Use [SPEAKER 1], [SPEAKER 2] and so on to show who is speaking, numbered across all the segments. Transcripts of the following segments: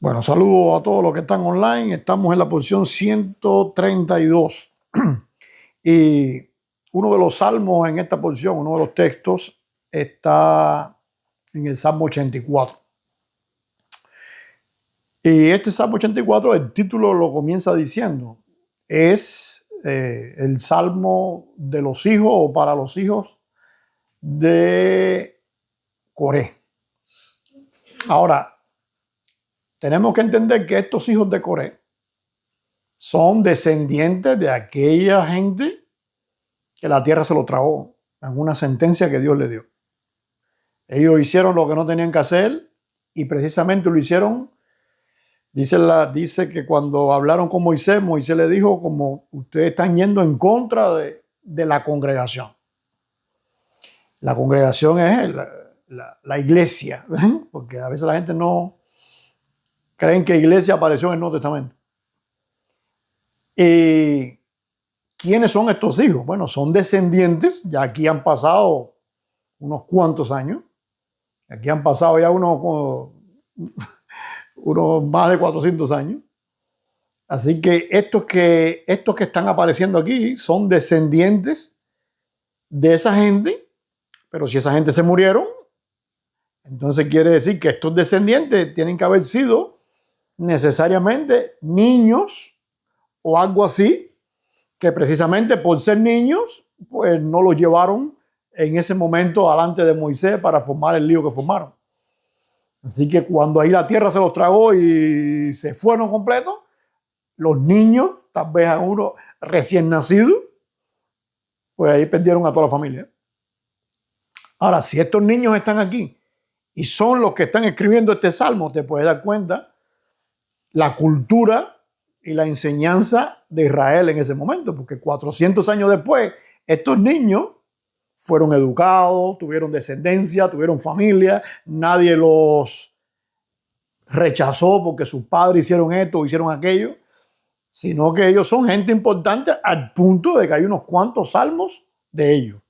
[SPEAKER 1] Bueno, saludos a todos los que están online. Estamos en la posición 132. Y uno de los salmos en esta posición, uno de los textos, está en el Salmo 84. Y este Salmo 84, el título lo comienza diciendo, es el Salmo de los hijos o para los hijos de Coré. Ahora, tenemos que entender que estos hijos de Coré son descendientes de aquella gente que la tierra se lo tragó en una sentencia que Dios le dio. Ellos hicieron lo que no tenían que hacer y precisamente lo hicieron. Dice que cuando hablaron con Moisés, Moisés le dijo como ustedes están yendo en contra de la congregación. La congregación es la iglesia, ¿eh? Porque a veces la gente no creen que iglesia apareció en el Nuevo Testamento. ¿Y quiénes son estos hijos? Bueno, son descendientes, ya aquí han pasado unos cuantos años, aquí han pasado ya unos más de 400 años. Así que estos que están apareciendo aquí son descendientes de esa gente, pero si esa gente se murieron, entonces quiere decir que estos descendientes tienen que haber sido necesariamente niños o algo así, que precisamente por ser niños, pues no los llevaron en ese momento delante de Moisés para formar el lío que formaron. Así que cuando ahí la tierra se los tragó y se fueron completos, los niños, tal vez a uno recién nacido, pues ahí perdieron a toda la familia. Ahora, si estos niños están aquí y son los que están escribiendo este salmo, te puedes dar cuenta la cultura y la enseñanza de Israel en ese momento, porque 400 años después, estos niños fueron educados, tuvieron descendencia, tuvieron familia, nadie los rechazó porque sus padres hicieron esto o hicieron aquello, sino que ellos son gente importante al punto de que hay unos cuantos salmos de ellos.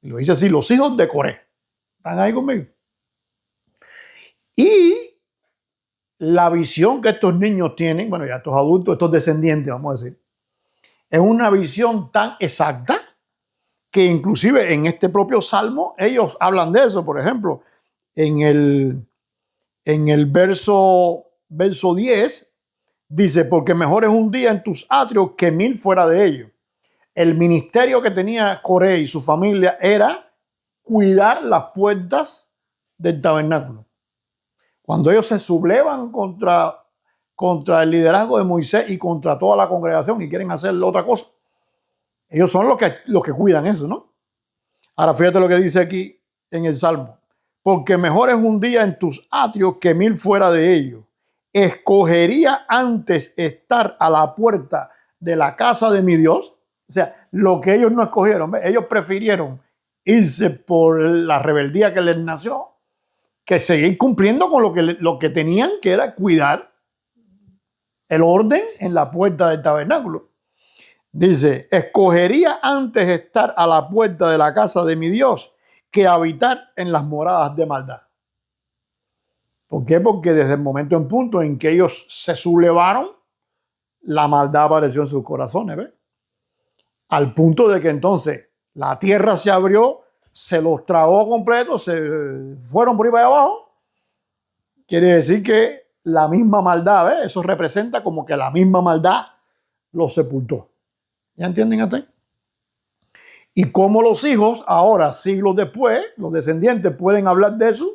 [SPEAKER 1] Y lo dice así, los hijos de Coré. ¿Están ahí conmigo? Y la visión que estos niños tienen, bueno, ya estos adultos, estos descendientes, vamos a decir, es una visión tan exacta que inclusive en este propio salmo ellos hablan de eso. Por ejemplo, en el verso 10 dice, porque mejor es un día en tus atrios que 1000 fuera de ellos. El ministerio que tenía Coré y su familia era cuidar las puertas del tabernáculo. Cuando ellos se sublevan contra el liderazgo de Moisés y contra toda la congregación y quieren hacer otra cosa, ellos son los que cuidan eso, ¿no? Ahora fíjate lo que dice aquí en el Salmo. Porque mejor es un día en tus atrios que 1000 fuera de ellos. Escogería antes estar a la puerta de la casa de mi Dios. O sea, lo que ellos no escogieron, ellos prefirieron irse por la rebeldía que les nació que seguir cumpliendo con lo que tenían, que era cuidar el orden en la puerta del tabernáculo. Dice, escogería antes estar a la puerta de la casa de mi Dios que habitar en las moradas de maldad. ¿Por qué? Porque desde el momento en punto en que ellos se sublevaron, la maldad apareció en sus corazones, ¿ves? Al punto de que entonces la tierra se abrió, se los tragó completo, se fueron por ahí para abajo. Quiere decir que la misma maldad, ¿ves? Eso representa como que la misma maldad los sepultó. ¿Ya entienden hasta ahí? Y cómo los hijos, ahora, siglos después, los descendientes pueden hablar de eso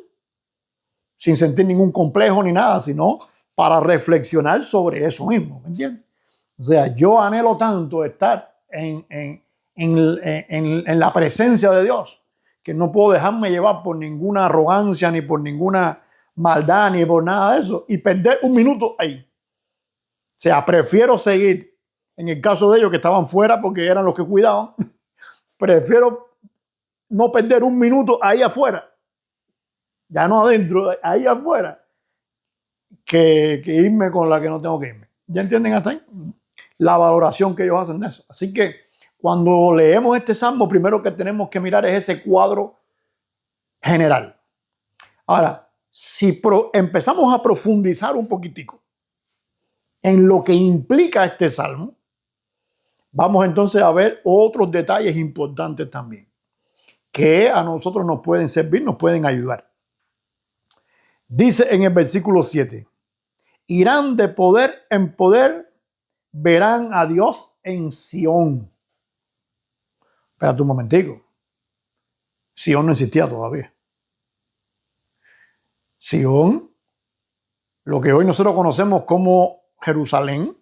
[SPEAKER 1] sin sentir ningún complejo ni nada, sino para reflexionar sobre eso mismo, ¿me entiendes? O sea, yo anhelo tanto estar en la presencia de Dios que no puedo dejarme llevar por ninguna arrogancia, ni por ninguna maldad, ni por nada de eso, y perder un minuto ahí. O sea, prefiero seguir, en el caso de ellos que estaban fuera porque eran los que cuidaban, prefiero no perder un minuto ahí afuera, ya no adentro, ahí afuera, que irme con la que no tengo que irme. ¿Ya entienden hasta ahí? La valoración que ellos hacen de eso. Así que cuando leemos este salmo, primero que tenemos que mirar es ese cuadro general. Ahora, si empezamos a profundizar un poquitico en lo que implica este salmo, vamos entonces a ver otros detalles importantes también, que a nosotros nos pueden servir, nos pueden ayudar. Dice en el versículo 7, irán de poder en poder, verán a Dios en Sión. Espérate un momentico. Sión no existía todavía. Sión, lo que hoy nosotros conocemos como Jerusalén,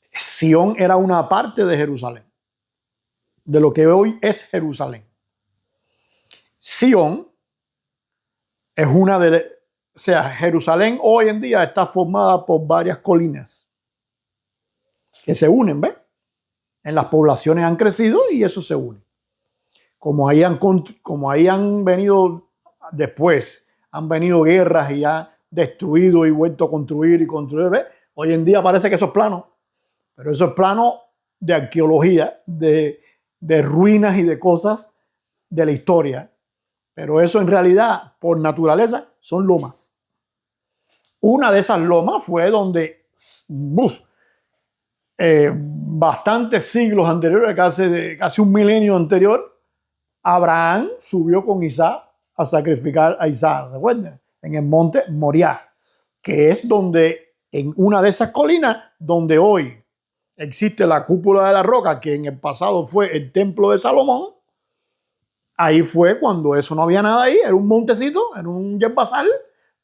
[SPEAKER 1] Sión era una parte de Jerusalén, de lo que hoy es Jerusalén. Sión es una de... O sea, Jerusalén hoy en día está formada por varias colinas que se unen, ¿ves? En las poblaciones han crecido y eso se une. Como ahí han venido después, han venido guerras y han destruido y vuelto a construir y construir, ¿ves? Hoy en día parece que eso es plano, pero eso es plano de arqueología, de ruinas y de cosas de la historia. Pero eso en realidad, por naturaleza, son lomas. Una de esas lomas fue donde bastantes siglos anteriores, casi un milenio anterior, Abraham subió con Isaac a sacrificar a Isaac, ¿se acuerdan? En el monte Moriah, que es donde, en una de esas colinas, donde hoy existe la cúpula de la roca, que en el pasado fue el templo de Salomón. Ahí fue cuando eso no había nada ahí, era un montecito, era un yerbasal,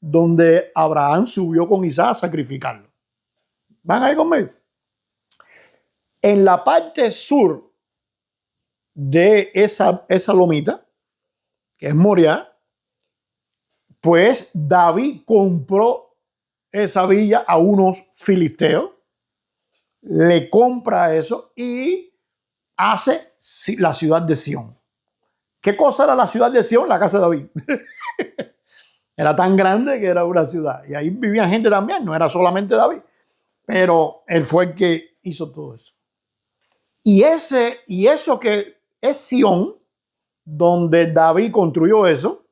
[SPEAKER 1] donde Abraham subió con Isaac a sacrificarlo. ¿Van ahí conmigo? En la parte sur de esa lomita, que es Moriah, pues David compró esa villa a unos filisteos, le compra eso y hace la ciudad de Sión. ¿Qué cosa era la ciudad de Sión? La casa de David. Era tan grande que era una ciudad. Y ahí vivía gente también, no era solamente David. Pero él fue el que hizo todo eso. Y eso que es Sión, donde David construyó eso,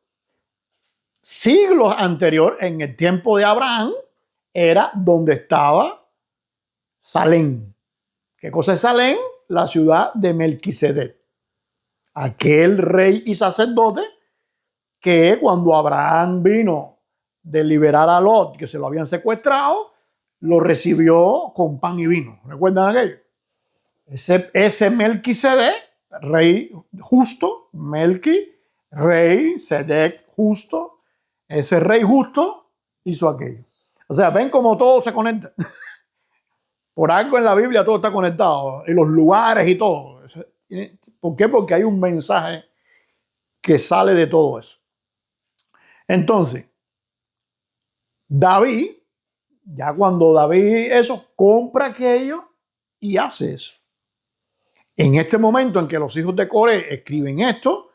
[SPEAKER 1] siglos anterior, en el tiempo de Abraham, era donde estaba Salem. ¿Qué cosa es Salem? La ciudad de Melquisedec. Aquel rey y sacerdote que cuando Abraham vino de liberar a Lot, que se lo habían secuestrado, lo recibió con pan y vino. ¿Recuerdan aquello? Ese Melquisedec, rey justo, rey, Sedec justo, ese rey justo hizo aquello. O sea, ven cómo todo se conecta. Por algo en la Biblia todo está conectado, en los lugares y todo. ¿Por qué? Porque hay un mensaje que sale de todo eso. Entonces, David, ya cuando David compra aquello y hace eso. En este momento en que los hijos de Coré escriben esto,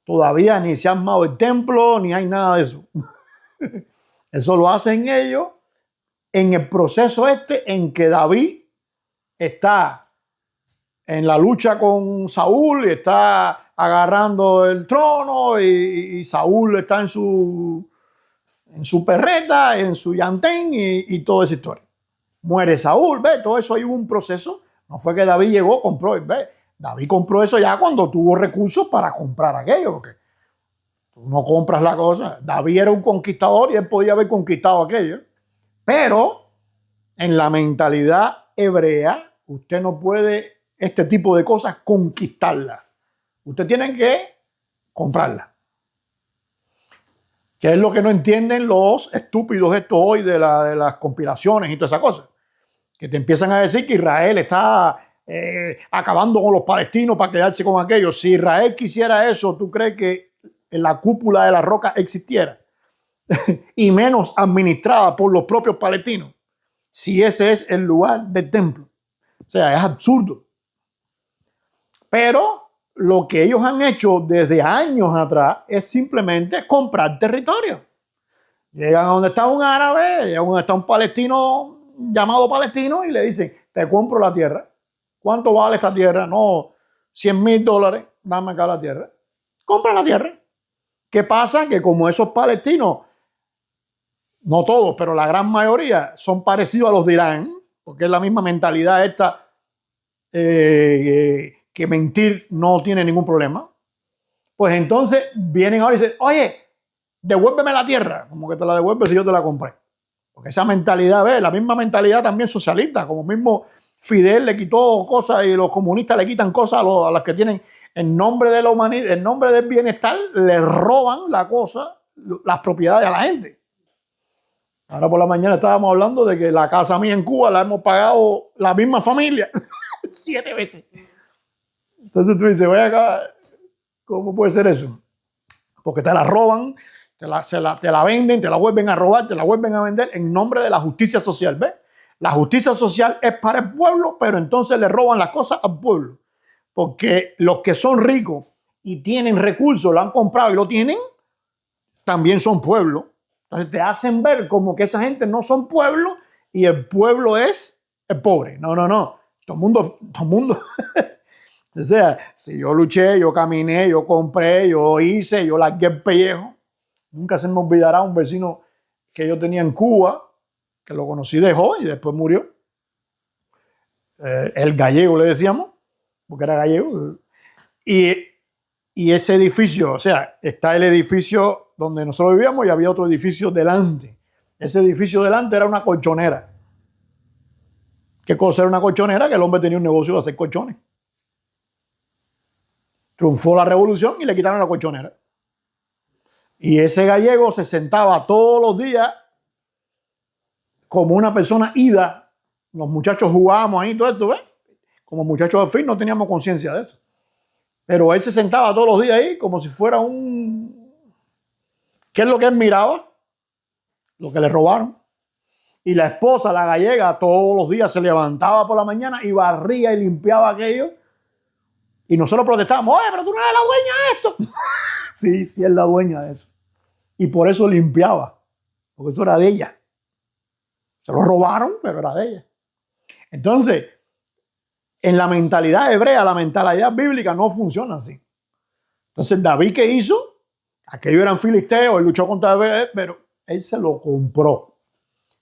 [SPEAKER 1] todavía ni se ha armado el templo, ni hay nada de eso. Eso lo hacen ellos en el proceso en que David está en la lucha con Saúl y está agarrando el trono y Saúl está en su perreta, en su llantén y toda esa historia. Muere Saúl, ¿ves? Todo eso hay un proceso. No fue que David llegó, compró, ¿ves? David compró eso ya cuando tuvo recursos para comprar aquello, porque tú no compras la cosa. David era un conquistador y él podía haber conquistado aquello. Pero en la mentalidad hebrea, usted no puede este tipo de cosas conquistarlas. Usted tiene que comprarlas. Que es lo que no entienden los estúpidos estos hoy de las conspiraciones y todas esas cosas. Que te empiezan a decir que Israel está acabando con los palestinos para quedarse con aquello. Si Israel quisiera eso, ¿tú crees que la cúpula de la roca existiera? Y menos administrada por los propios palestinos. Si ese es el lugar del templo. O sea, es absurdo. Pero lo que ellos han hecho desde años atrás es simplemente comprar territorio. Llegan a donde está un árabe, llegan a donde está un palestino llamado palestino y le dicen, te compro la tierra. ¿Cuánto vale esta tierra? No, $100,000, dame acá la tierra. Compra la tierra. ¿Qué pasa? Que como esos palestinos, no todos, pero la gran mayoría, son parecidos a los de Irán, porque es la misma mentalidad esta, que mentir no tiene ningún problema, pues entonces vienen ahora y dicen, oye, devuélveme la tierra, como que te la devuelves si yo te la compré. Porque esa mentalidad, ¿ves? La misma mentalidad también socialista, como mismo Fidel le quitó cosas y los comunistas le quitan cosas a las que tienen en nombre de la humanidad, en nombre del bienestar, le roban la cosa, las propiedades a la gente. Ahora por la mañana estábamos hablando de que la casa mía en Cuba la hemos pagado la misma familia 7 veces. Entonces tú dices, voy acá, ¿cómo puede ser eso? Porque te la roban, te la venden, te la vuelven a robar, te la vuelven a vender en nombre de la justicia social. ¿Ves? La justicia social es para el pueblo, pero entonces le roban las cosas al pueblo. Porque los que son ricos y tienen recursos, lo han comprado y lo tienen, también son pueblo. Entonces te hacen ver como que esa gente no son pueblo y el pueblo es el pobre. No, no, no. Todo el mundo. O sea, si yo luché, yo caminé, yo compré, yo hice, yo largué el pellejo. Nunca se me olvidará un vecino que yo tenía en Cuba, que lo conocí de joven y después murió. El gallego le decíamos, porque era gallego. Y ese edificio, o sea, está el edificio donde nosotros vivíamos y había otro edificio delante. Ese edificio delante era una colchonera. ¿Qué cosa era una colchonera? Que el hombre tenía un negocio de hacer colchones. Triunfó la revolución y le quitaron la colchonera. Y ese gallego se sentaba todos los días como una persona ida. Los muchachos jugábamos ahí, todo esto, ¿ves? Como muchachos al fin no teníamos conciencia de eso. Pero él se sentaba todos los días ahí como si fuera un... ¿Qué es lo que él miraba? Lo que le robaron. Y la esposa, la gallega, todos los días se levantaba por la mañana y barría y limpiaba aquello. Y nosotros protestábamos, oye, pero tú no eres la dueña de esto. Sí, sí es la dueña de eso. Y por eso limpiaba, porque eso era de ella. Se lo robaron, pero era de ella. Entonces, en la mentalidad hebrea, la mentalidad bíblica no funciona así. Entonces, David, ¿qué hizo? Aquellos eran filisteos, él luchó contra David, pero él se lo compró.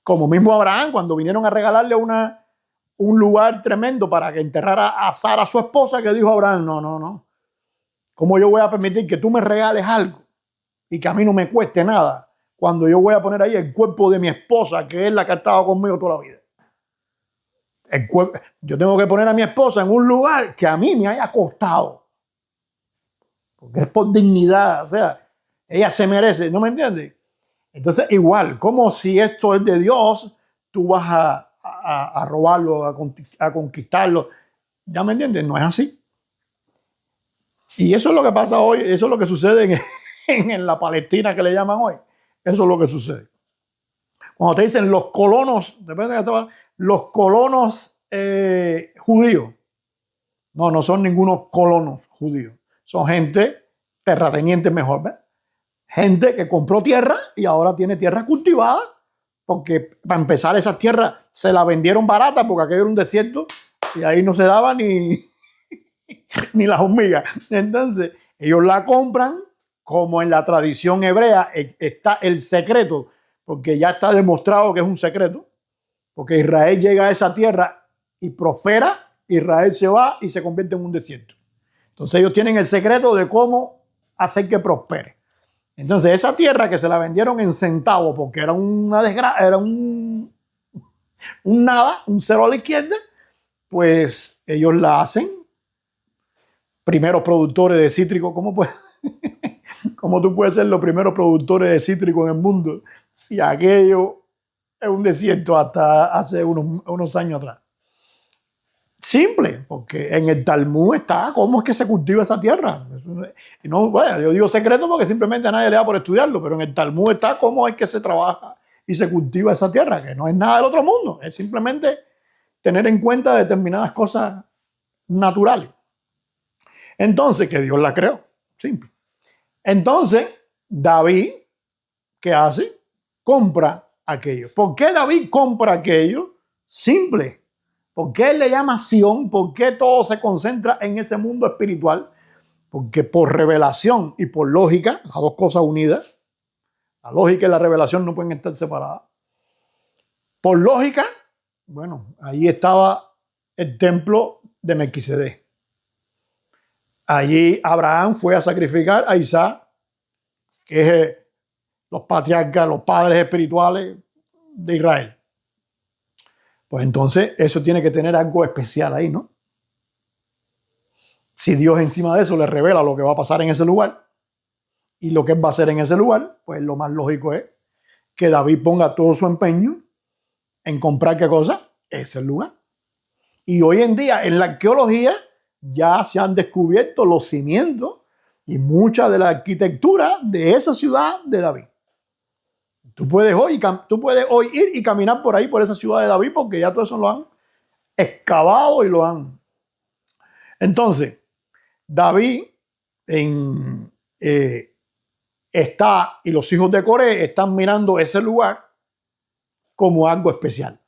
[SPEAKER 1] Como mismo Abraham, cuando vinieron a regalarle un lugar tremendo para que enterrara a Sara, su esposa, que dijo Abraham, no, no, no. ¿Cómo yo voy a permitir que tú me regales algo y que a mí no me cueste nada cuando yo voy a poner ahí el cuerpo de mi esposa, que es la que ha estado conmigo toda la vida? Yo tengo que poner a mi esposa en un lugar que a mí me haya costado. Porque es por dignidad, o sea, ella se merece, ¿no me entiendes? Entonces, igual, como si esto es de Dios, tú vas a robarlo, a conquistarlo. ¿Ya me entiendes? No es así. Y eso es lo que pasa hoy, eso es lo que sucede en la Palestina que le llaman hoy. Eso es lo que sucede. Cuando te dicen los colonos, depende de los colonos judíos. No, no son ningunos colonos judíos. Son gente terrateniente mejor, ¿ves? Gente que compró tierra y ahora tiene tierra cultivada, porque para empezar esas tierras se las vendieron baratas porque aquello era un desierto y ahí no se daba ni las hormigas. Entonces ellos la compran, como en la tradición hebrea está el secreto, porque ya está demostrado que es un secreto, porque Israel llega a esa tierra y prospera, Israel se va y se convierte en un desierto. Entonces ellos tienen el secreto de cómo hacer que prospere. Entonces esa tierra que se la vendieron en centavos porque era una desgracia, era un nada, un cero a la izquierda, pues ellos la hacen primeros productores de cítrico. ¿Cómo tú puedes ser los primeros productores de cítrico en el mundo si aquello es un desierto hasta hace unos años atrás? Simple, porque en el Talmud está cómo es que se cultiva esa tierra. Y no, bueno, yo digo secreto porque simplemente a nadie le da por estudiarlo, pero en el Talmud está cómo es que se trabaja y se cultiva esa tierra, que no es nada del otro mundo, es simplemente tener en cuenta determinadas cosas naturales. Entonces, que Dios la creó, simple. Entonces, David, ¿qué hace? Compra aquello. ¿Por qué David compra aquello? Simple. ¿Por qué él le llama Sión? ¿Por qué todo se concentra en ese mundo espiritual? Porque por revelación y por lógica, las dos cosas unidas, la lógica y la revelación no pueden estar separadas. Por lógica, bueno, ahí estaba el templo de Melquisedec. Allí Abraham fue a sacrificar a Isaac, que es los patriarcas, los padres espirituales de Israel. Pues entonces eso tiene que tener algo especial ahí, ¿no? Si Dios encima de eso le revela lo que va a pasar en ese lugar y lo que él va a hacer en ese lugar, pues lo más lógico es que David ponga todo su empeño en comprar qué cosa, ese lugar. Y hoy en día en la arqueología ya se han descubierto los cimientos y mucha de la arquitectura de esa ciudad de David. Tú puedes hoy ir y caminar por ahí, por esa ciudad de David, porque ya todo eso lo han excavado y lo han... Entonces, David está, y los hijos de Coré están mirando ese lugar como algo especial.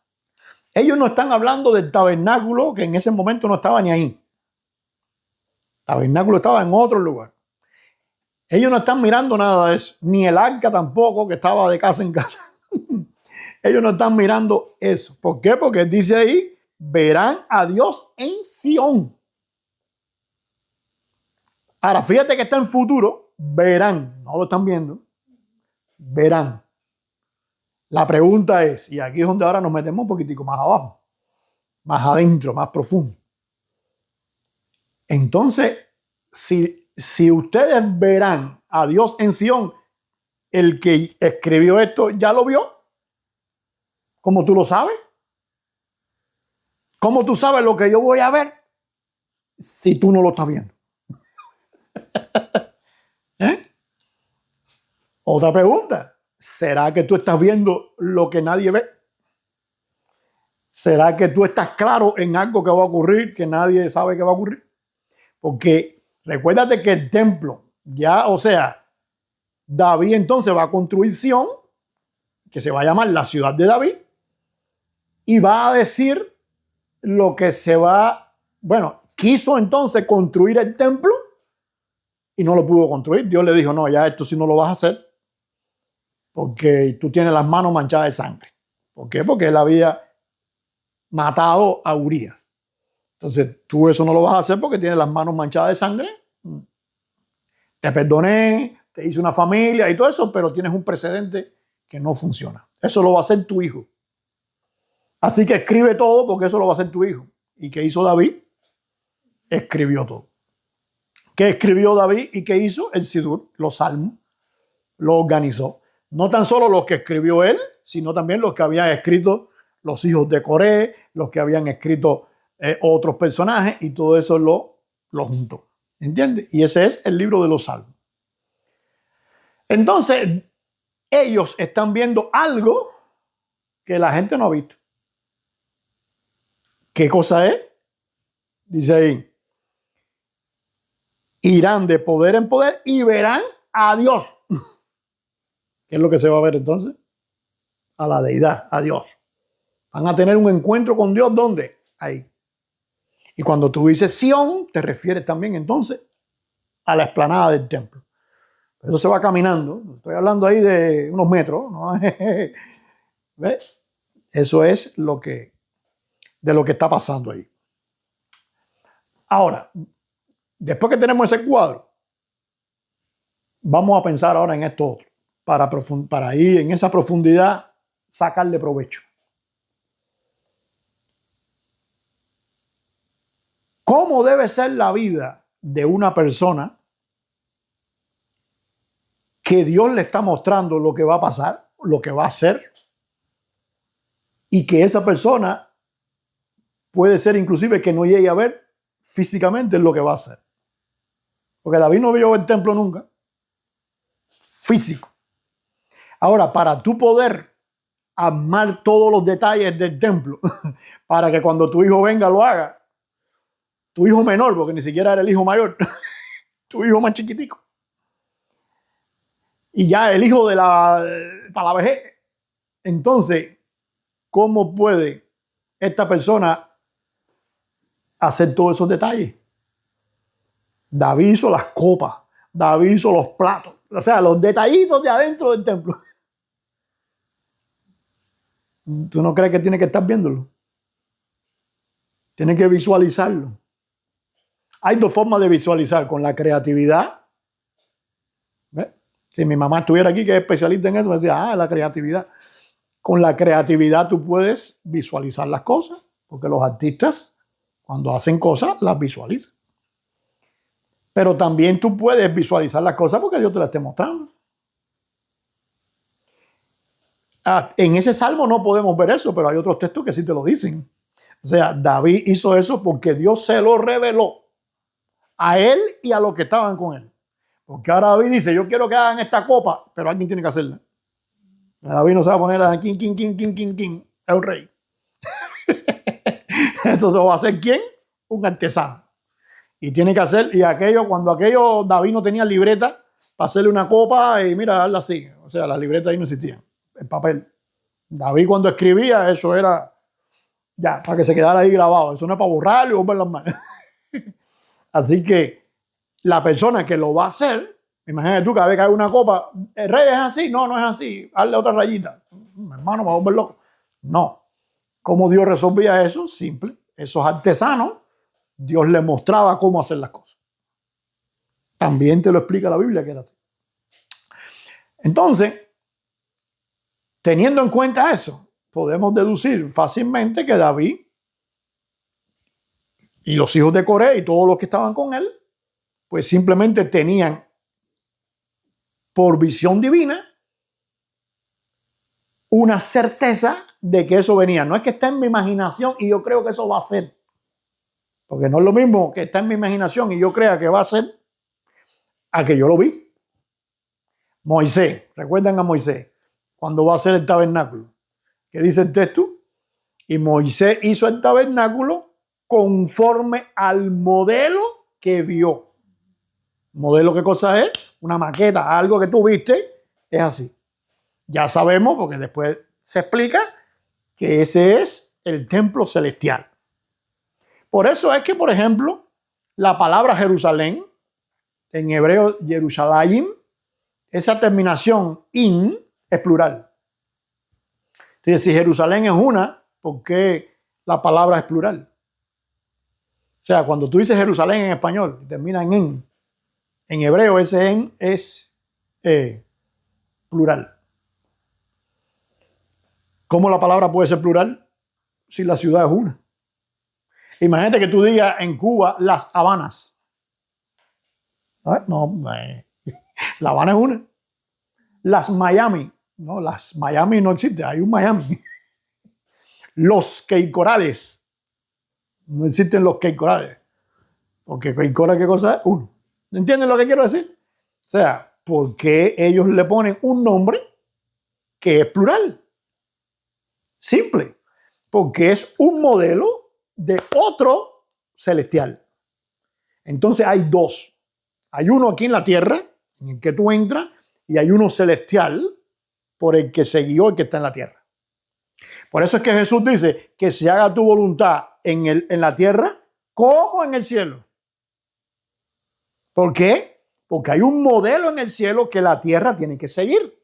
[SPEAKER 1] Ellos no están hablando del tabernáculo, que en ese momento no estaba ni ahí. El tabernáculo estaba en otro lugar. Ellos no están mirando nada de eso, ni el arca tampoco, que estaba de casa en casa. Ellos no están mirando eso. ¿Por qué? Porque dice ahí, verán a Dios en Sión. Ahora, fíjate que está en futuro, verán, no lo están viendo, verán. La pregunta es, y aquí es donde ahora nos metemos un poquitico más abajo, más adentro, más profundo. Entonces, si ustedes verán a Dios en Sión, el que escribió esto ya lo vio. ¿Cómo tú lo sabes? ¿Cómo tú sabes lo que yo voy a ver si tú no lo estás viendo? ¿Eh? Otra pregunta. ¿Será que tú estás viendo lo que nadie ve? ¿Será que tú estás claro en algo que va a ocurrir que nadie sabe que va a ocurrir? Porque recuérdate que el templo, ya, o sea, David entonces va a construir Sión, que se va a llamar la ciudad de David, y va a decir lo que se va, bueno, quiso entonces construir el templo y no lo pudo construir. Dios le dijo, no, ya esto sí no lo vas a hacer porque tú tienes las manos manchadas de sangre. ¿Por qué? Porque él había matado a Urías. Entonces tú eso no lo vas a hacer porque tienes las manos manchadas de sangre. Te perdoné, te hice una familia y todo eso, pero tienes un precedente que no funciona. Eso lo va a hacer tu hijo. Así que escribe todo porque eso lo va a hacer tu hijo. ¿Y qué hizo David? Escribió todo. ¿Qué escribió David y qué hizo? El Sidur, los salmos, lo organizó. No tan solo los que escribió él, sino también los que habían escrito los hijos de Coré, los que habían escrito otros personajes, y todo eso lo juntó. ¿Entiendes? Y ese es el libro de los salmos. Entonces, ellos están viendo algo que la gente no ha visto. ¿Qué cosa es? Dice ahí, irán de poder en poder y verán a Dios. ¿Qué es lo que se va a ver entonces? A la deidad, a Dios. Van a tener un encuentro con Dios, ¿dónde? Ahí. Y cuando tú dices Sión, te refieres también entonces a la explanada del templo. Eso se va caminando. Estoy hablando ahí de unos metros, ¿no? ¿Ves? Eso es de lo que está pasando ahí. Ahora, después que tenemos ese cuadro, vamos a pensar ahora en esto otro, para ir en esa profundidad, sacarle provecho. ¿Cómo debe ser la vida de una persona que Dios le está mostrando lo que va a pasar, lo que va a hacer, y que esa persona puede ser inclusive que no llegue a ver físicamente lo que va a hacer? Porque David no vio el templo nunca, físico. Ahora, para tú poder armar todos los detalles del templo, para que cuando tu hijo venga lo haga, tu hijo menor, porque ni siquiera era el hijo mayor, tu hijo más chiquitico, y ya el hijo para la vejez. Entonces, ¿cómo puede esta persona hacer todos esos detalles? David hizo las copas, David hizo los platos, o sea, los detallitos de adentro del templo. ¿Tú no crees que tiene que estar viéndolo? Tiene que visualizarlo. Hay dos formas de visualizar, con la creatividad. ¿Ves? Si mi mamá estuviera aquí, que es especialista en eso, me decía, la creatividad. Con la creatividad tú puedes visualizar las cosas, porque los artistas, cuando hacen cosas, las visualizan. Pero también tú puedes visualizar las cosas porque Dios te las esté mostrando. En ese salmo no podemos ver eso, pero hay otros textos que sí te lo dicen. O sea, David hizo eso porque Dios se lo reveló a él y a los que estaban con él. Porque ahora David dice, yo quiero que hagan esta copa, pero alguien tiene que hacerla. David no se va a poner a king, es un rey. Eso se va a hacer ¿quién? Un artesano. Y tiene que hacer, y cuando aquello David no tenía libreta para hacerle una copa y mira, darla así. O sea, las libretas ahí no existían, el papel. David cuando escribía, eso era ya, para que se quedara ahí grabado. Eso no es para borrarlo y volver las manos. Así que la persona que lo va a hacer, imagínate tú, cada vez que hay una copa, ¿el rey es así? No, no es así. Hazle otra rayita. Hermano, me va a volver loco. No. ¿Cómo Dios resolvía eso? Simple. Esos artesanos, Dios les mostraba cómo hacer las cosas. También te lo explica la Biblia que era así. Entonces, teniendo en cuenta eso, podemos deducir fácilmente que David y los hijos de Coré y todos los que estaban con él, pues simplemente tenían por visión divina una certeza de que eso venía. No es que está en mi imaginación y yo creo que eso va a ser. Porque no es lo mismo que está en mi imaginación y yo crea que va a ser a que yo lo vi. Moisés, recuerdan a Moisés, cuando va a hacer el tabernáculo. ¿Qué dice el texto? Y Moisés hizo el tabernáculo conforme al modelo que vio. ¿Modelo qué cosa es? Una maqueta, algo que tú viste, es así. Ya sabemos, porque después se explica, que ese es el templo celestial. Por eso es que, por ejemplo, la palabra Jerusalén, en hebreo Jerusalén, esa terminación in es plural. Entonces, si Jerusalén es una, ¿por qué la palabra es plural? O sea, cuando tú dices Jerusalén en español, termina en hebreo ese en es plural. ¿Cómo la palabra puede ser plural si la ciudad es una? Imagínate que tú digas en Cuba Las Habanas. No, La Habana es una. Las Miami. No, las Miami no existe, hay un Miami. Los Queicorales. No existen los Queicorales. Porque Queicora, ¿qué cosa es? Uno. ¿Entienden lo que quiero decir? O sea, ¿por qué ellos le ponen un nombre que es plural? Simple. Porque es un modelo de otro celestial. Entonces hay dos. Hay uno aquí en la tierra, en el que tú entras, y hay uno celestial por el que se guió el que está en la tierra. Por eso es que Jesús dice que se haga tu voluntad en la tierra como en el cielo. ¿Por qué? Porque hay un modelo en el cielo que la tierra tiene que seguir.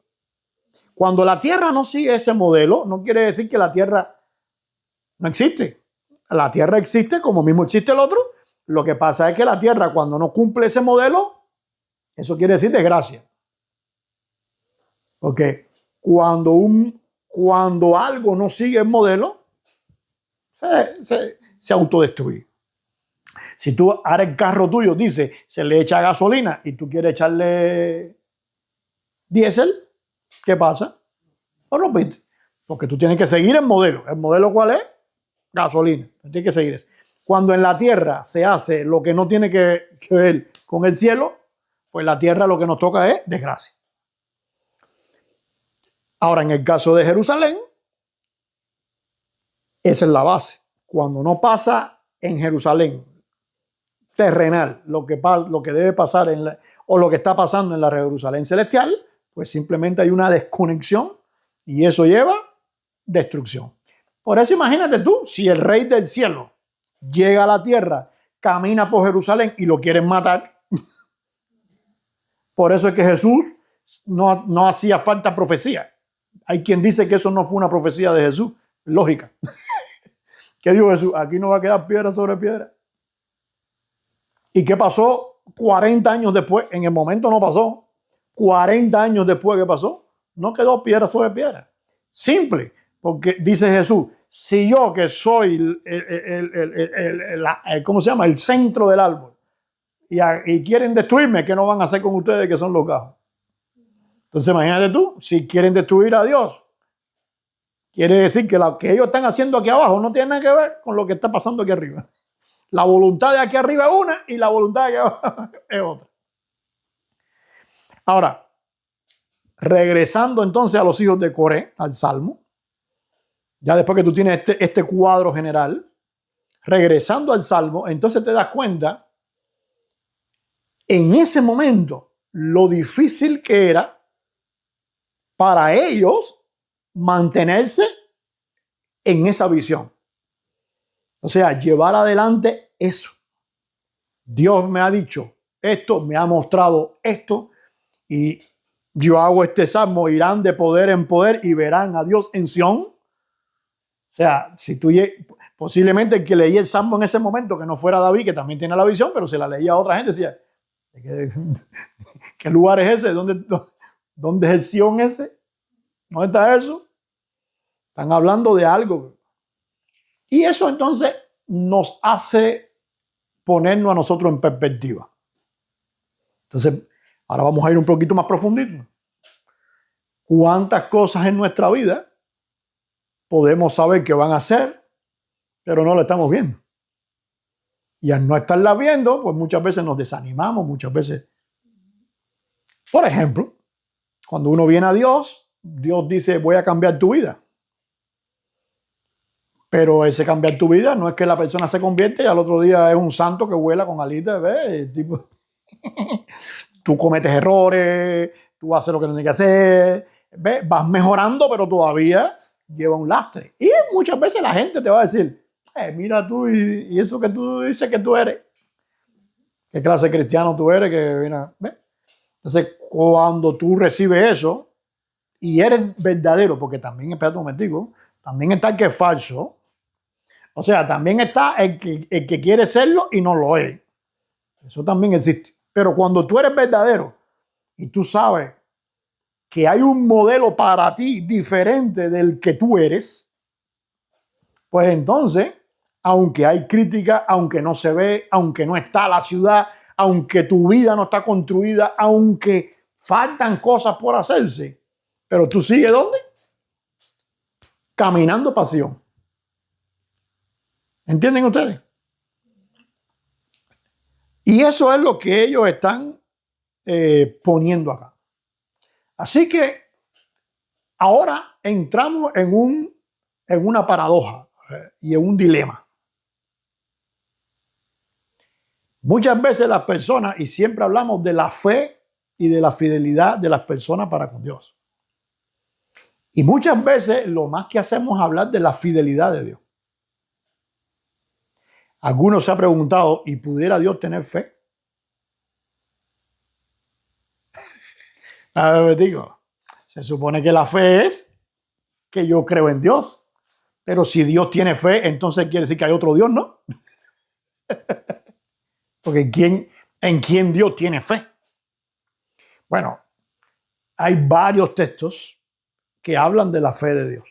[SPEAKER 1] Cuando la tierra no sigue ese modelo, no quiere decir que la tierra no existe. La tierra existe como mismo existe el otro. Lo que pasa es que la tierra, cuando no cumple ese modelo, eso quiere decir desgracia. Porque cuando algo no sigue el modelo, se autodestruye. Si tú ahora el carro tuyo dice, se le echa gasolina y tú quieres echarle diésel, ¿qué pasa? Lo rompiste. Porque tú tienes que seguir el modelo. ¿El modelo cuál es? Gasolina. Tienes que seguir eso. Cuando en la tierra se hace lo que no tiene que ver con el cielo, pues la tierra lo que nos toca es desgracia. Ahora, en el caso de Jerusalén, esa es la base. Cuando no pasa en Jerusalén terrenal lo que debe pasar o lo que está pasando en la Jerusalén celestial, pues simplemente hay una desconexión y eso lleva destrucción. Por eso imagínate tú, si el rey del cielo llega a la tierra, camina por Jerusalén y lo quieren matar, Por eso es que Jesús no hacía falta profecía. Hay quien dice que eso no fue una profecía de Jesús. Lógica. ¿Qué dijo Jesús? Aquí no va a quedar piedra sobre piedra. ¿Y qué pasó 40 años después? En el momento no pasó. 40 años después, ¿qué pasó? No quedó piedra sobre piedra. Simple. Porque dice Jesús, si yo que soy ¿cómo se llama? El centro del árbol. Y quieren destruirme, ¿qué no van a hacer con ustedes que son los gajos? Entonces imagínate tú, si quieren destruir a Dios, quiere decir que lo que ellos están haciendo aquí abajo no tiene nada que ver con lo que está pasando aquí arriba. La voluntad de aquí arriba es una y la voluntad de aquí abajo es otra. Ahora, regresando entonces a los hijos de Coré, al Salmo, ya después que tú tienes este cuadro general, regresando al Salmo, entonces te das cuenta en ese momento lo difícil que era para ellos mantenerse en esa visión. O sea, llevar adelante eso. Dios me ha dicho esto, me ha mostrado esto, y yo hago este salmo, irán de poder en poder y verán a Dios en Sión. O sea, si tú posiblemente el que leía el salmo en ese momento, que no fuera David, que también tiene la visión, pero se la leía a otra gente, decía, ¿qué lugar es ese? ¿Dónde es el Sión ese? ¿Dónde está eso? Están hablando de algo. Y eso entonces nos hace ponernos a nosotros en perspectiva. Entonces, ahora vamos a ir un poquito más profundito. ¿Cuántas cosas en nuestra vida podemos saber que van a hacer, pero no la estamos viendo? Y al no estarla viendo, pues muchas veces nos desanimamos, muchas veces. Por ejemplo, cuando uno viene a Dios, Dios dice, voy a cambiar tu vida. Pero ese cambiar tu vida no es que la persona se convierte y al otro día es un santo que vuela con alitas, ¿ves? Tipo, tú cometes errores, tú haces lo que no tienes que hacer, ¿ves? Vas mejorando, pero todavía lleva un lastre. Y muchas veces la gente te va a decir, mira tú y eso que tú dices que tú eres. ¿Qué clase de cristiano tú eres? ¿Ves? Entonces, cuando tú recibes eso y eres verdadero, porque también, espérate un momentico, también está el que es falso. O sea, también está el que quiere serlo y no lo es. Eso también existe. Pero cuando tú eres verdadero y tú sabes que hay un modelo para ti diferente del que tú eres, pues entonces, aunque hay crítica, aunque no se ve, aunque no está la ciudad, aunque tu vida no está construida, aunque faltan cosas por hacerse, pero tú sigues ¿dónde? Caminando pasión. ¿Entienden ustedes? Y eso es lo que ellos están poniendo acá. Así que ahora entramos en una paradoja y en un dilema. Muchas veces las personas, y siempre hablamos de la fe y de la fidelidad de las personas para con Dios. Y muchas veces lo más que hacemos es hablar de la fidelidad de Dios. Algunos se han preguntado, ¿y pudiera Dios tener fe? A ver, digo, se supone que la fe es que yo creo en Dios. Pero si Dios tiene fe, entonces quiere decir que hay otro Dios, ¿no? Porque ¿en quién Dios tiene fe? Bueno, hay varios textos que hablan de la fe de Dios.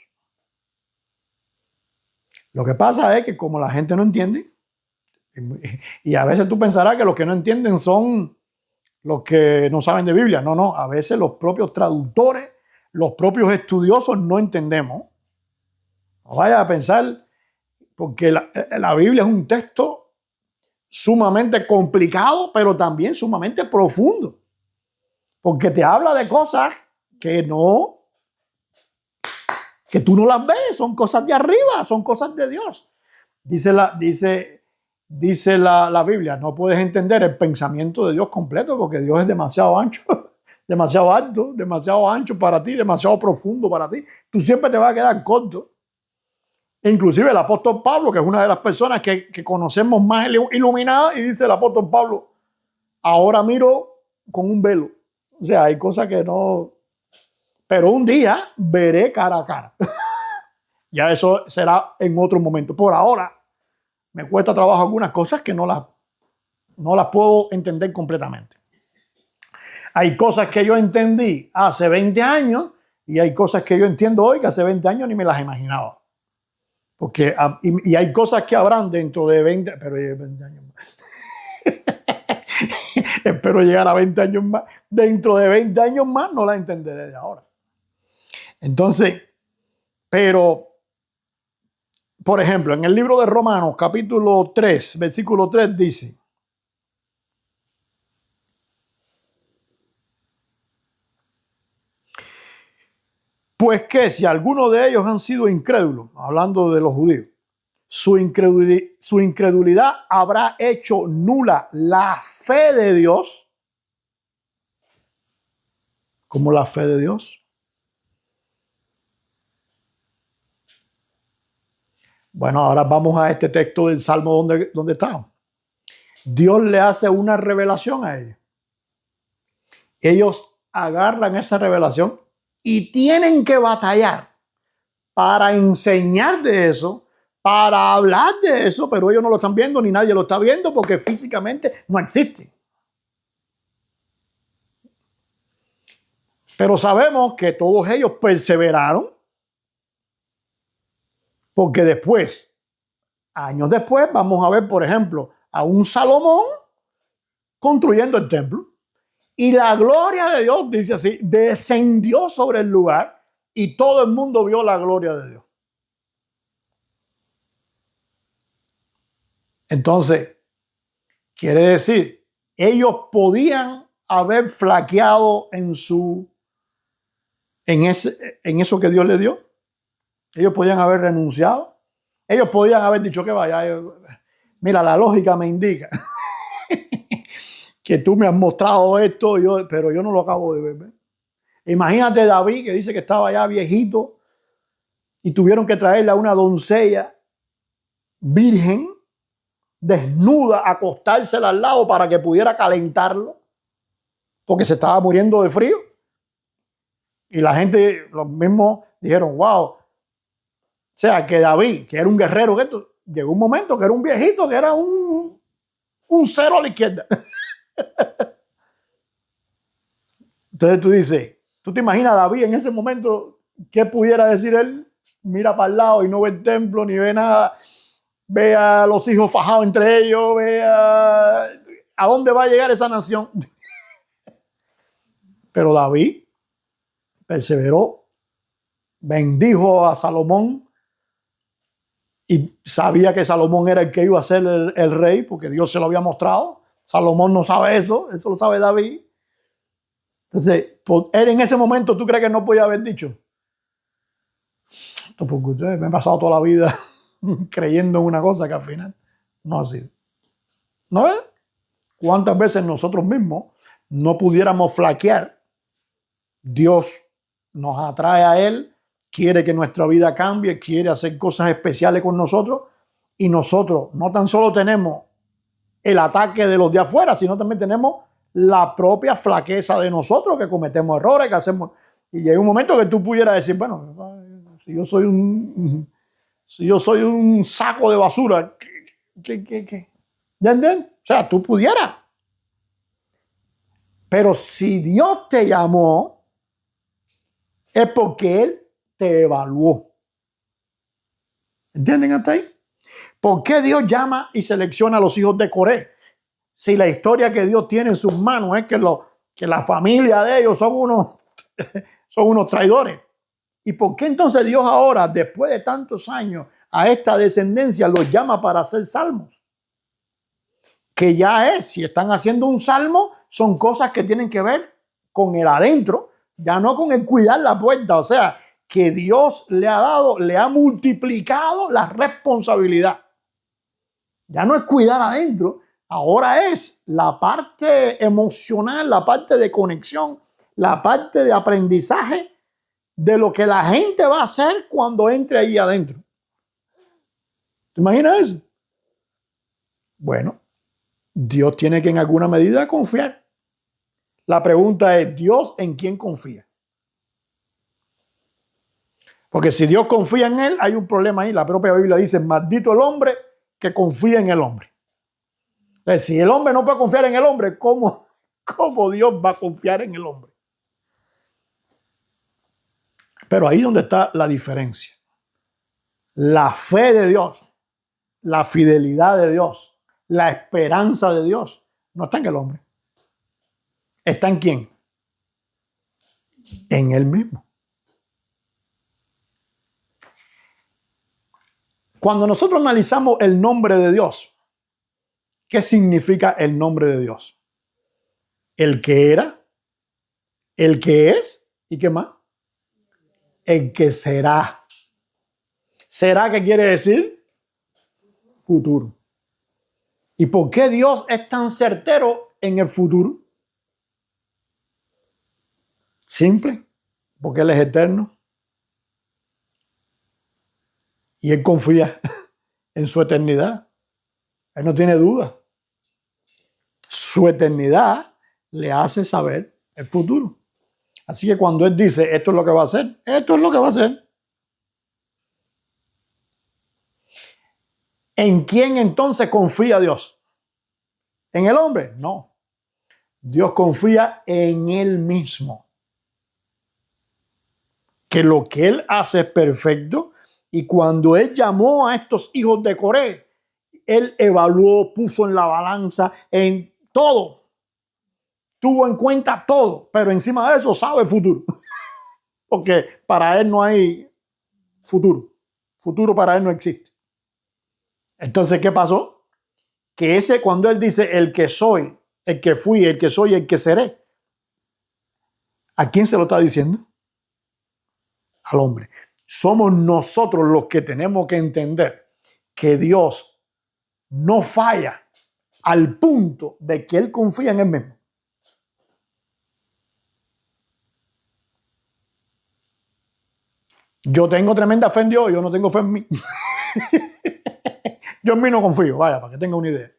[SPEAKER 1] Lo que pasa es que como la gente no entiende, y a veces tú pensarás que los que no entienden son los que no saben de Biblia. No, a veces los propios traductores, los propios estudiosos no entendemos. No vaya a pensar, porque la Biblia es un texto sumamente complicado, pero también sumamente profundo. Porque te habla de cosas que tú no las ves, son cosas de arriba, son cosas de Dios. Dice la Biblia, no puedes entender el pensamiento de Dios completo porque Dios es demasiado ancho, demasiado alto, demasiado ancho para ti, demasiado profundo para ti. Tú siempre te vas a quedar corto. Inclusive el apóstol Pablo, que es una de las personas que conocemos más iluminadas, y dice el apóstol Pablo, ahora miro con un velo. O sea, hay cosas que no... Pero un día veré cara a cara. Ya eso será en otro momento. Por ahora me cuesta trabajo algunas cosas que no las puedo entender completamente. Hay cosas que yo entendí hace 20 años y hay cosas que yo entiendo hoy que hace 20 años ni me las imaginaba. Porque, y hay cosas que habrán dentro de 20, pero 20 años más. Espero llegar a 20 años más. Dentro de 20 años más no la entenderé de ahora. Entonces, pero, por ejemplo, en el libro de Romanos, capítulo 3, versículo 3 dice: pues que si alguno de ellos han sido incrédulos, hablando de los judíos, su incredulidad habrá hecho nula la fe de Dios. ¿Cómo la fe de Dios? Bueno, ahora vamos a este texto del Salmo donde estamos. Dios le hace una revelación a ellos. Ellos agarran esa revelación y tienen que batallar para enseñar de eso, para hablar de eso, pero ellos no lo están viendo ni nadie lo está viendo porque físicamente no existe. Pero sabemos que todos ellos perseveraron porque después, años después, vamos a ver, por ejemplo, a un Salomón construyendo el templo. Y la gloria de Dios, dice así, descendió sobre el lugar y todo el mundo vio la gloria de Dios. Entonces, quiere decir, ellos podían haber flaqueado en eso que Dios les dio. Ellos podían haber renunciado. Ellos podían haber dicho que vaya. Mira, la lógica me indica que tú me has mostrado esto, pero yo no lo acabo de ver. Imagínate David, que dice que estaba ya viejito y tuvieron que traerle a una doncella virgen, desnuda, acostársela al lado para que pudiera calentarlo, porque se estaba muriendo de frío. Y la gente, los mismos, dijeron, wow. O sea, que David, que era un guerrero, llegó un momento que era un viejito, que era un cero a la izquierda. Entonces tú dices, ¿tú te imaginas a David en ese momento qué pudiera decir él? Mira para el lado y no ve el templo ni ve nada. Ve a los hijos fajados entre ellos, ve a dónde va a llegar esa nación. Pero David perseveró, bendijo a Salomón y sabía que Salomón era el que iba a ser el rey porque Dios se lo había mostrado. Salomón no sabe eso lo sabe David. Entonces, él en ese momento, ¿tú crees que no podía haber dicho? Porque me he pasado toda la vida creyendo en una cosa que al final no ha sido. ¿No ves? ¿Cuántas veces nosotros mismos no pudiéramos flaquear? Dios nos atrae a Él, quiere que nuestra vida cambie, quiere hacer cosas especiales con nosotros y nosotros no tan solo tenemos el ataque de los de afuera, sino también tenemos la propia flaqueza de nosotros, que cometemos errores, que hacemos. Y llega un momento que tú pudieras decir, bueno, si yo soy un saco de basura, ¿qué? ¿Ya entiendes? O sea, tú pudieras. Pero si Dios te llamó, es porque Él te evaluó. ¿Entienden hasta ahí? ¿Por qué Dios llama y selecciona a los hijos de Coré? Si la historia que Dios tiene en sus manos es que la familia de ellos son unos traidores. ¿Y por qué entonces Dios ahora, después de tantos años, a esta descendencia los llama para hacer salmos? Que ya si están haciendo un salmo, son cosas que tienen que ver con el adentro, ya no con el cuidar la puerta. O sea, que Dios le ha multiplicado la responsabilidad. Ya no es cuidar adentro, ahora es la parte emocional, la parte de conexión, la parte de aprendizaje de lo que la gente va a hacer cuando entre ahí adentro. ¿Te imaginas eso? Bueno, Dios tiene que en alguna medida confiar. La pregunta es, ¿Dios en quién confía? Porque si Dios confía en él, hay un problema ahí. La propia Biblia dice, maldito el hombre que confía en el hombre. Entonces, si el hombre no puede confiar en el hombre, ¿cómo Dios va a confiar en el hombre? Pero ahí es donde está la diferencia. La fe de Dios, la fidelidad de Dios, la esperanza de Dios, no está en el hombre. ¿Está en quién? En él mismo. Cuando nosotros analizamos el nombre de Dios, ¿qué significa el nombre de Dios? El que era, el que es y qué más. El que será. ¿Será qué quiere decir? Futuro. ¿Y por qué Dios es tan certero en el futuro? Simple, porque Él es eterno. Y Él confía en su eternidad. Él no tiene duda. Su eternidad le hace saber el futuro. Así que cuando Él dice, esto es lo que va a hacer, esto es lo que va a hacer. ¿En quién entonces confía Dios? ¿En el hombre? No. Dios confía en Él mismo. Que lo que Él hace es perfecto. Y cuando Él llamó a estos hijos de Coré, Él evaluó, puso en la balanza, en todo. Tuvo en cuenta todo. Pero encima de eso sabe el futuro. Porque para Él no hay futuro. Futuro para Él no existe. Entonces, ¿qué pasó? Que cuando Él dice el que soy, el que fui, el que soy, el que seré, ¿a quién se lo está diciendo? Al hombre. Somos nosotros los que tenemos que entender que Dios no falla al punto de que Él confía en Él mismo. Yo tengo tremenda fe en Dios, yo no tengo fe en mí. Yo en mí no confío, vaya, para que tenga una idea.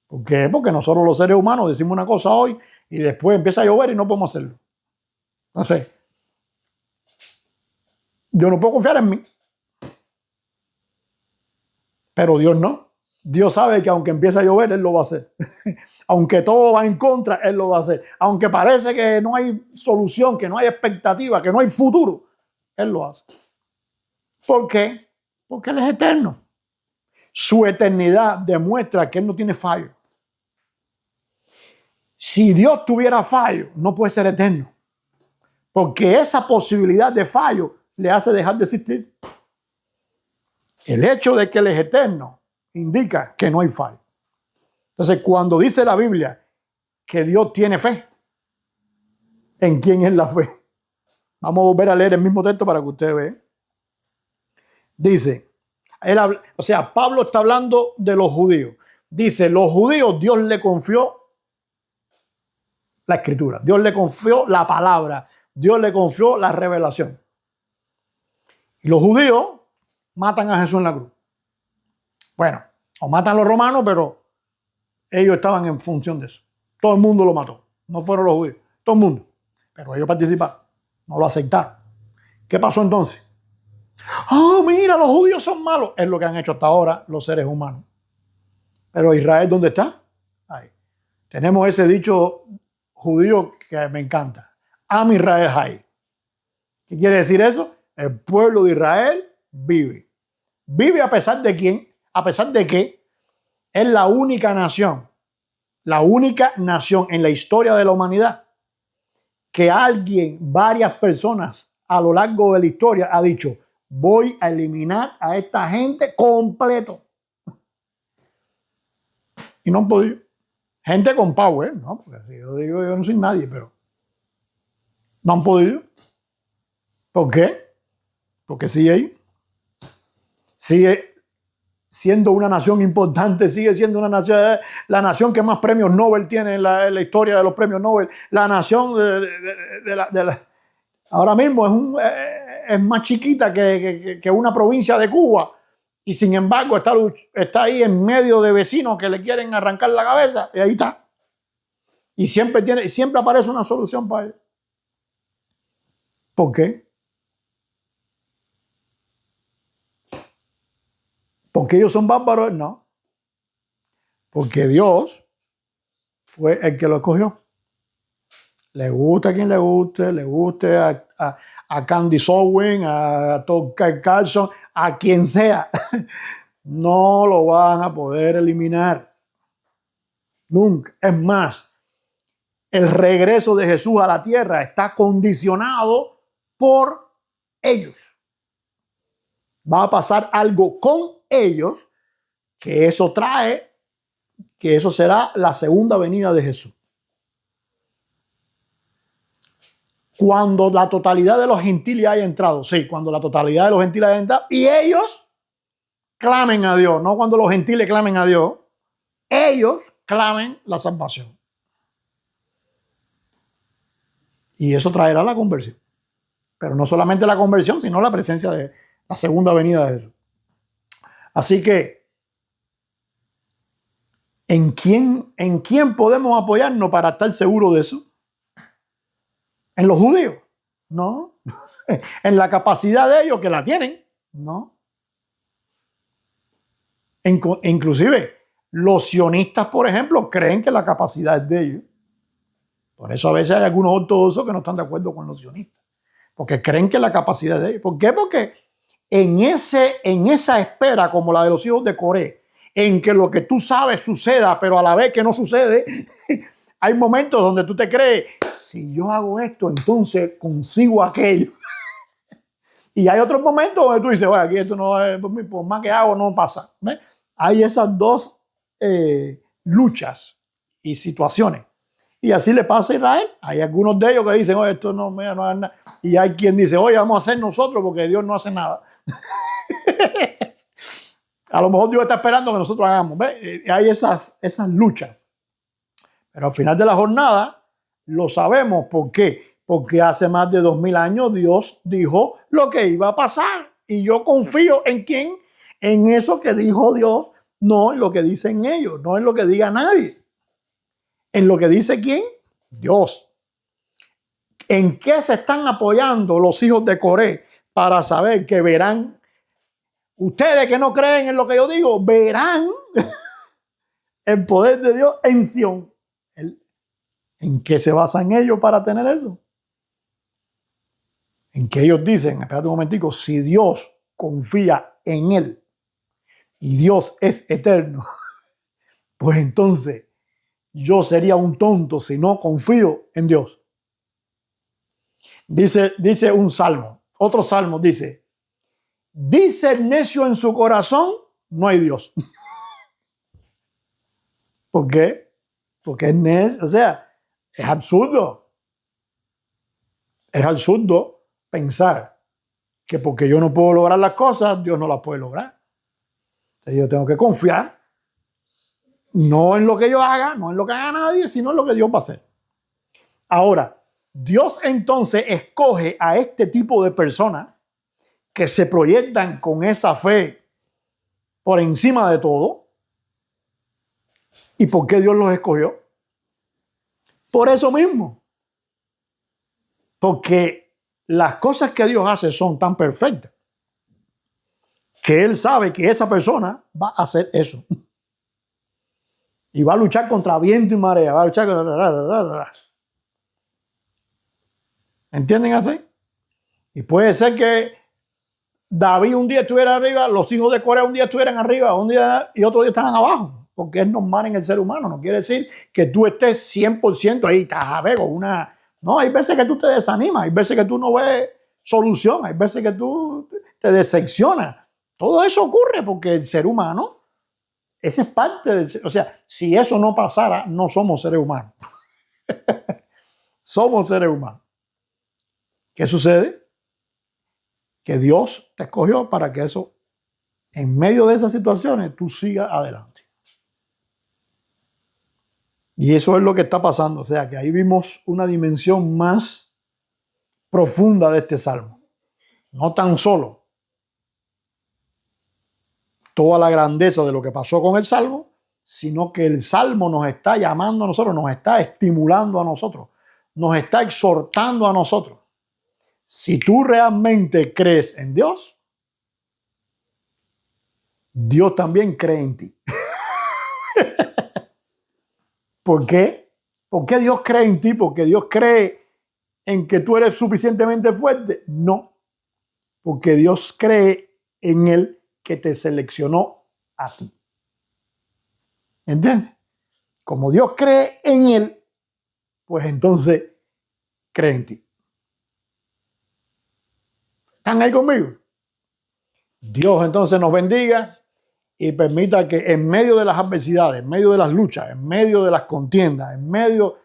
[SPEAKER 1] ¿Por qué? Porque nosotros los seres humanos decimos una cosa hoy y después empieza a llover y no podemos hacerlo. No sé. Yo no puedo confiar en mí. Pero Dios no. Dios sabe que aunque empiece a llover, Él lo va a hacer. Aunque todo va en contra, Él lo va a hacer. Aunque parece que no hay solución, que no hay expectativa, que no hay futuro, Él lo hace. ¿Por qué? Porque Él es eterno. Su eternidad demuestra que Él no tiene fallo. Si Dios tuviera fallo, no puede ser eterno. Porque esa posibilidad de fallo le hace dejar de existir. El hecho de que Él es eterno indica que no hay fallo. Entonces, cuando dice la Biblia que Dios tiene fe, ¿en quién es la fe? Vamos a volver a leer el mismo texto para que usted vea. Dice, Pablo está hablando de los judíos. Dice, los judíos Dios le confió la escritura, Dios le confió la palabra, Dios le confió la revelación. Y los judíos matan a Jesús en la cruz. Bueno, o matan a los romanos, pero ellos estaban en función de eso. Todo el mundo lo mató, no fueron los judíos, todo el mundo. Pero ellos participaron, no lo aceptaron. ¿Qué pasó entonces? Oh, mira, los judíos son malos. Es lo que han hecho hasta ahora los seres humanos. Pero Israel, ¿dónde está? Ahí. Tenemos ese dicho judío que me encanta. Am Israel Hay. ¿Qué quiere decir eso? El pueblo de Israel vive. ¿Vive a pesar de quién? A pesar de que es la única nación en la historia de la humanidad que varias personas a lo largo de la historia ha dicho, voy a eliminar a esta gente completo. Y no han podido. Gente con power, ¿no? Porque yo digo, yo no soy nadie, pero no han podido. ¿Por qué? Porque sigue siendo una nación importante, sigue siendo una nación, la nación que más premios Nobel tiene en la historia de los premios Nobel, la nación ahora mismo es más chiquita que una provincia de Cuba y sin embargo está ahí en medio de vecinos que le quieren arrancar la cabeza y ahí está. Y siempre aparece una solución para ellos. ¿Por qué? ¿Porque ellos son bárbaros? No. Porque Dios fue el que lo escogió. Le gusta a quien le guste a Candice Owens, a Tucker Carlson, a quien sea. No lo van a poder eliminar. Nunca. Es más, el regreso de Jesús a la tierra está condicionado por ellos. Va a pasar algo con ellos que eso será la segunda venida de Jesús. Cuando la totalidad de los gentiles haya entrado, sí, cuando la totalidad de los gentiles haya entrado y ellos clamen a Dios, no cuando los gentiles clamen a Dios, ellos clamen la salvación. Y eso traerá la conversión. Pero no solamente la conversión, sino la presencia de la segunda venida de Jesús. Así que, ¿en quién podemos apoyarnos para estar seguros de eso? ¿En los judíos? No. ¿En la capacidad de ellos que la tienen? No. Inclusive, los sionistas, por ejemplo, creen que la capacidad es de ellos. Por eso a veces hay algunos ortodoxos que no están de acuerdo con los sionistas. Porque creen que la capacidad es de ellos. ¿Por qué? Porque en esa espera, como la de los hijos de Coré, en que lo que tú sabes suceda, pero a la vez que no sucede, hay momentos donde tú te crees, si yo hago esto, entonces consigo aquello. Y hay otros momentos donde tú dices, bueno, aquí esto no es, por más que hago, no pasa. ¿Ves? Hay esas dos luchas y situaciones. Y así le pasa a Israel. Hay algunos de ellos que dicen, oye, esto no es nada. Y hay quien dice, oye, vamos a hacer nosotros porque Dios no hace nada. A lo mejor Dios está esperando que nosotros hagamos. ¿Ves? Hay esas luchas. Pero al final de la jornada lo sabemos. ¿Por qué? Porque hace más de 2000 años Dios dijo lo que iba a pasar. Y yo confío en quién, en eso que dijo Dios, no en lo que dicen ellos, no en lo que diga nadie. En lo que dice quién, Dios. ¿En qué se están apoyando los hijos de Coré para saber que verán? Ustedes que no creen en lo que yo digo, verán el poder de Dios en Sión. ¿En qué se basan ellos para tener eso? En que ellos dicen, espérate un momentico, si Dios confía en Él y Dios es eterno, pues entonces yo sería un tonto si no confío en Dios. Dice un salmo, otro salmo dice el necio en su corazón, no hay Dios. ¿Por qué? Porque es necio, o sea, es absurdo. Es absurdo pensar que porque yo no puedo lograr las cosas, Dios no las puede lograr. Entonces yo tengo que confiar, no en lo que yo haga, no en lo que haga nadie, sino en lo que Dios va a hacer. Ahora, Dios entonces escoge a este tipo de personas que se proyectan con esa fe por encima de todo. ¿Y por qué Dios los escogió? Por eso mismo. Porque las cosas que Dios hace son tan perfectas que Él sabe que esa persona va a hacer eso. Y va a luchar contra viento y marea. Va a luchar contra... ¿Entienden así? Y puede ser que David un día estuviera arriba, los hijos de Corea un día estuvieran arriba, un día y otro día estaban abajo, porque es normal en el ser humano. No quiere decir que tú estés 100% ahí, no, hay veces que tú te desanimas, hay veces que tú no ves solución, hay veces que tú te decepcionas. Todo eso ocurre porque el ser humano, esa es parte del ser. O sea, si eso no pasara, no somos seres humanos. Somos seres humanos. ¿Qué sucede? Que Dios te escogió para que eso, en medio de esas situaciones, tú sigas adelante. Y eso es lo que está pasando. O sea, que ahí vimos una dimensión más profunda de este salmo. No tan solo toda la grandeza de lo que pasó con el salmo, sino que el Salmo nos está llamando a nosotros, nos está estimulando a nosotros, nos está exhortando a nosotros. Si tú realmente crees en Dios, Dios también cree en ti. ¿Por qué? ¿Por qué Dios cree en ti? ¿Porque Dios cree en que tú eres suficientemente fuerte? No, porque Dios cree en el que te seleccionó a ti. ¿Entiendes? Como Dios cree en él, pues entonces cree en ti. ¿Están ahí conmigo? Dios entonces nos bendiga y permita que en medio de las adversidades, en medio de las luchas, en medio de las contiendas, en medio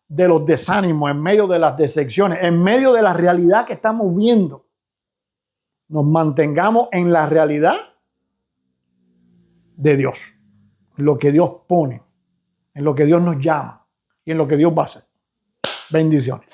[SPEAKER 1] de los desánimos, en medio de las decepciones, en medio de la realidad que estamos viendo, nos mantengamos en la realidad de Dios, en lo que Dios pone, en lo que Dios nos llama y en lo que Dios va a hacer. Bendiciones.